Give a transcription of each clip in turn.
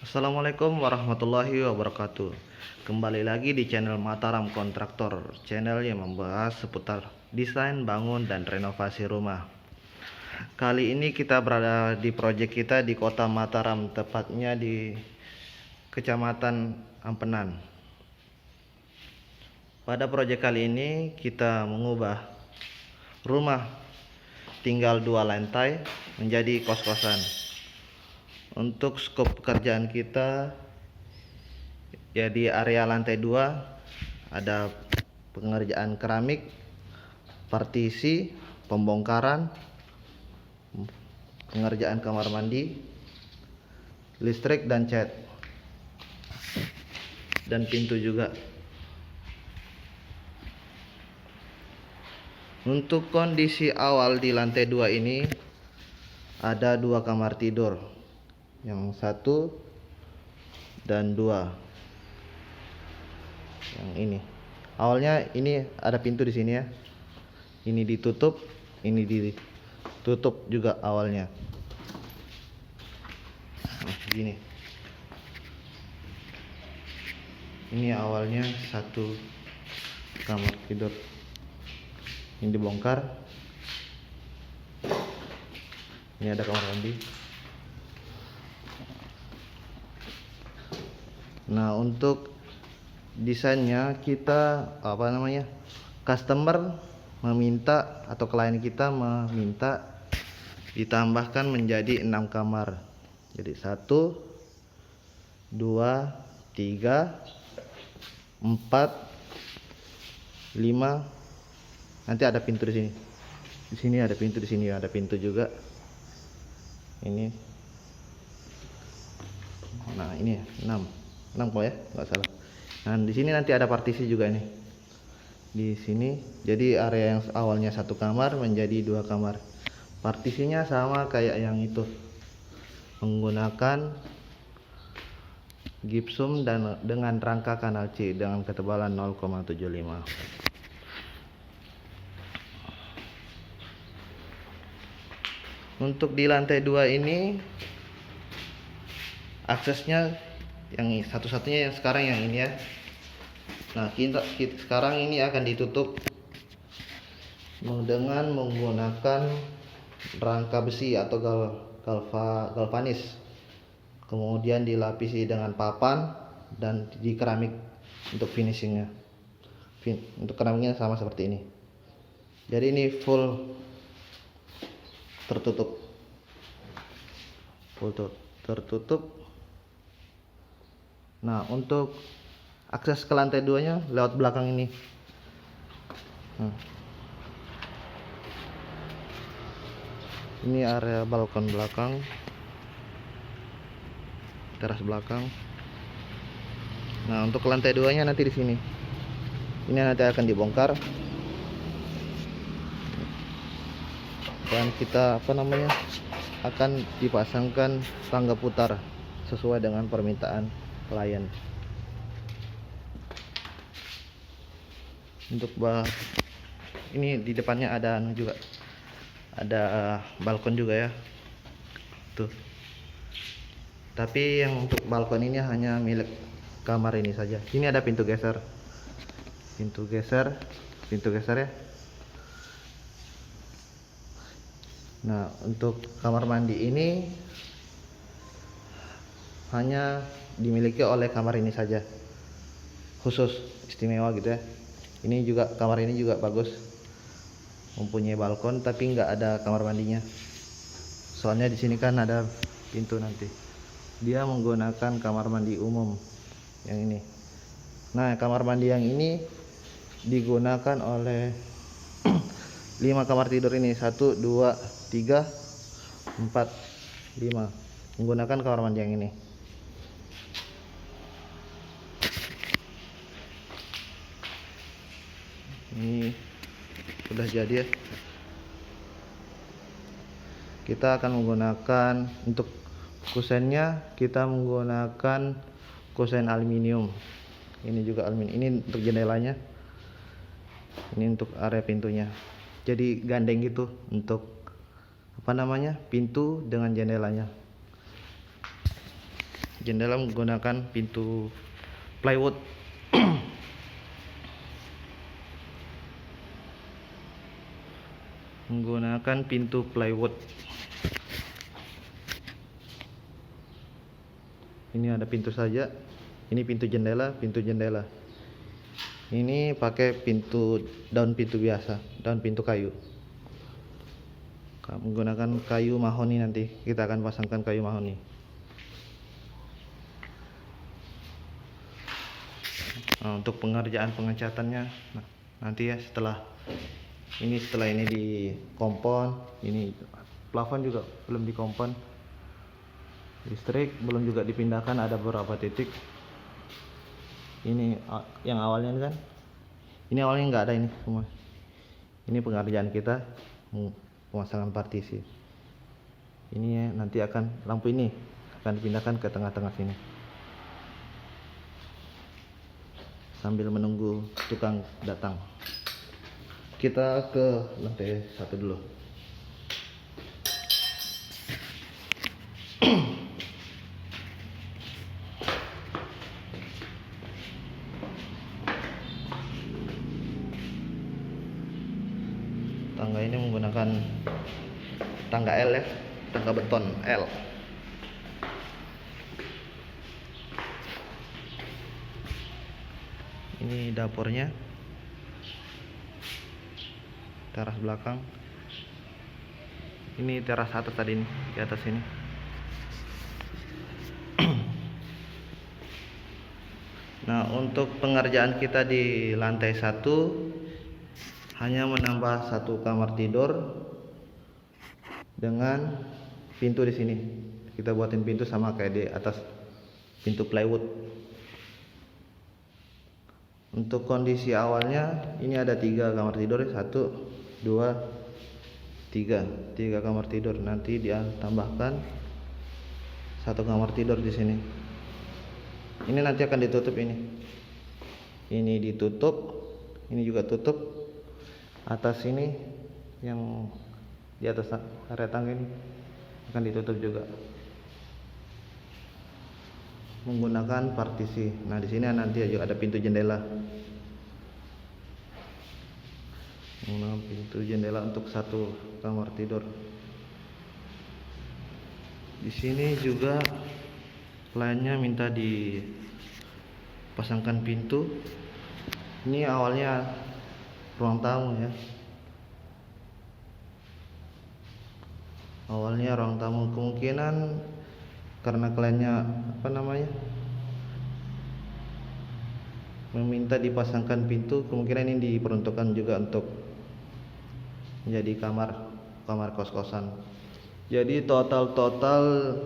Assalamualaikum warahmatullahi wabarakatuh. Kembali lagi di channel Mataram Kontraktor, channel yang membahas seputar desain, bangun, dan renovasi rumah. Kali ini kita berada di proyek kita di kota Mataram, tepatnya di Kecamatan Ampenan. Pada proyek kali ini kita mengubah rumah tinggal 2 lantai menjadi kos-kosan. Untuk skop pekerjaan kita ya di area lantai 2 ada pengerjaan keramik, partisi, pembongkaran, pengerjaan kamar mandi, listrik dan cat, dan pintu juga. Untuk kondisi awal di lantai 2 ini ada 2 kamar tidur, yang 1 dan 2. Yang ini awalnya ini ada pintu di sini ya, ini ditutup, ini ditutup juga awalnya. Nah, gini, ini awalnya 1 kamar tidur, ini dibongkar, ini ada kamar mandi. Nah, untuk desainnya kita customer meminta atau klien kita meminta ditambahkan menjadi 6 kamar. Jadi 1, 2, 3, 4, 5. Nanti ada pintu di sini. Di sini ada pintu, di sini ada pintu juga. Ini. Nah, ini 6 kok ya, nggak salah. Nah, di sini nanti ada partisi juga nih. Di sini, jadi area yang awalnya 1 kamar menjadi 2 kamar. Partisinya sama kayak yang itu, menggunakan gipsum dan dengan rangka kanal C dengan ketebalan 0,75. Untuk di lantai 2 ini aksesnya yang satu-satunya yang sekarang yang ini ya. Nah, kita sekarang ini akan ditutup dengan menggunakan rangka besi atau galvanis, kemudian dilapisi dengan papan dan di keramik untuk finishingnya. Untuk keramiknya sama seperti ini. Jadi ini full tertutup, tertutup. Nah, untuk akses ke lantai 2 nya lewat belakang ini. Ini area balkon belakang, teras belakang. Nah, untuk lantai 2 nya nanti di sini. Ini nanti akan dibongkar dan kita akan dipasangkan tangga putar sesuai dengan permintaan klien. Untuk ini di depannya ada juga, ada balkon juga ya tuh, tapi yang untuk balkon ini hanya milik kamar ini saja. Ini ada pintu geser ya. Nah, untuk kamar mandi ini hanya dimiliki oleh kamar ini saja, khusus istimewa gitu ya. Ini juga, kamar ini juga bagus, mempunyai balkon tapi nggak ada kamar mandinya. Soalnya di sini kan ada pintu nanti. Dia menggunakan kamar mandi umum yang ini. Nah, kamar mandi yang ini digunakan oleh 5 kamar tidur ini, 1, 2, 3, 4, 5 menggunakan kamar mandi yang ini. Ini sudah jadi ya. Kita akan menggunakan untuk kusennya, kita menggunakan kusen aluminium. Ini juga aluminium. Ini untuk jendelanya, ini untuk area pintunya. Jadi gandeng gitu untuk pintu dengan jendelanya. Jendela menggunakan pintu plywood. Menggunakan pintu plywood. Ini ada pintu saja. Ini pintu jendela, pintu jendela. Ini pakai daun pintu biasa, daun pintu kayu. Menggunakan kayu mahoni, nanti kita akan pasangkan kayu mahoni. Nah, untuk pengerjaan pengecatannya nanti ya setelah ini di kompon, ini plafon juga belum dikompon, listrik belum juga dipindahkan, ada beberapa titik. Ini yang awalnya kan, ini awalnya nggak ada ini semua. Ini pengerjaan kita pemasangan partisi. Ini ya, nanti akan lampu ini akan dipindahkan ke tengah-tengah sini. Sambil menunggu tukang datang. Kita ke lantai 1 dulu. Tangga ini menggunakan tangga L ya, tangga beton L. Ini dapurnya, teras belakang. Ini teras atas tadi nih, di atas ini. Nah, untuk pengerjaan kita di lantai 1 hanya menambah 1 kamar tidur dengan pintu di sini. Kita buatin pintu sama kayak di atas, pintu plywood. Untuk kondisi awalnya ini ada 3 kamar tidur, 1, 2, 3 kamar tidur. Nanti dia tambahkan 1 kamar tidur di sini. Ini nanti akan ditutup ini. Ini ditutup, ini juga tutup. Atas ini yang di atas area tangga ini akan ditutup juga menggunakan partisi. Nah, di sini nanti juga ada pintu jendela. Menggunakan pintu jendela untuk 1 kamar tidur. Di sini juga kliennya minta dipasangkan pintu. Ini awalnya ruang tamu ya. Awalnya ruang tamu, kemungkinan karena kliennya meminta dipasangkan pintu, kemungkinan ini diperuntukkan juga untuk menjadi kamar kos-kosan. Jadi total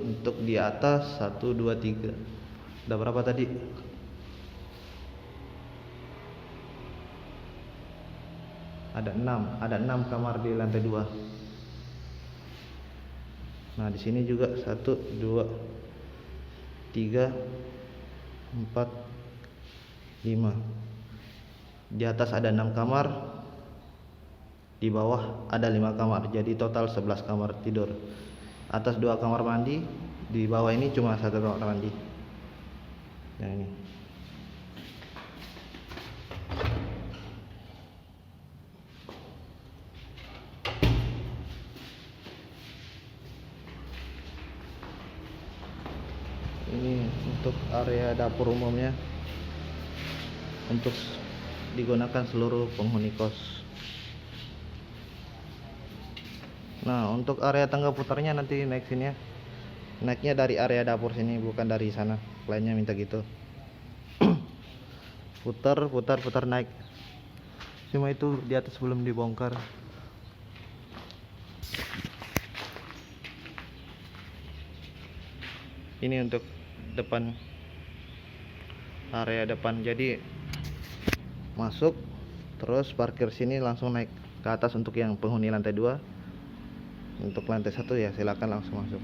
untuk di atas 1, 2, 3. Ada berapa tadi? Ada 6 kamar di lantai 2. Nah, di sini juga 1, 2, 3, 4, 5. Di atas ada 6 kamar, di bawah ada 5 kamar. Jadi total 11 kamar tidur. Atas 2 kamar mandi, di bawah ini cuma 1 kamar mandi. Yang ini. Ini untuk area dapur umumnya, untuk digunakan seluruh penghuni kos. Nah, untuk area tangga putarnya nanti naik sini ya. Naiknya dari area dapur sini, bukan dari sana. Kliennya minta gitu. putar naik. Cuma itu di atas belum dibongkar. Ini untuk depan, area depan. Jadi masuk terus parkir sini, langsung naik ke atas untuk yang penghuni lantai 2. Untuk lantai 1 ya silakan langsung masuk.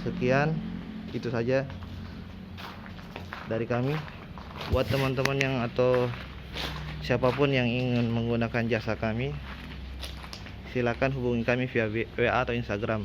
Sekian, itu saja dari kami. Buat teman-teman yang atau siapapun yang ingin menggunakan jasa kami, silakan hubungi kami via WA atau Instagram.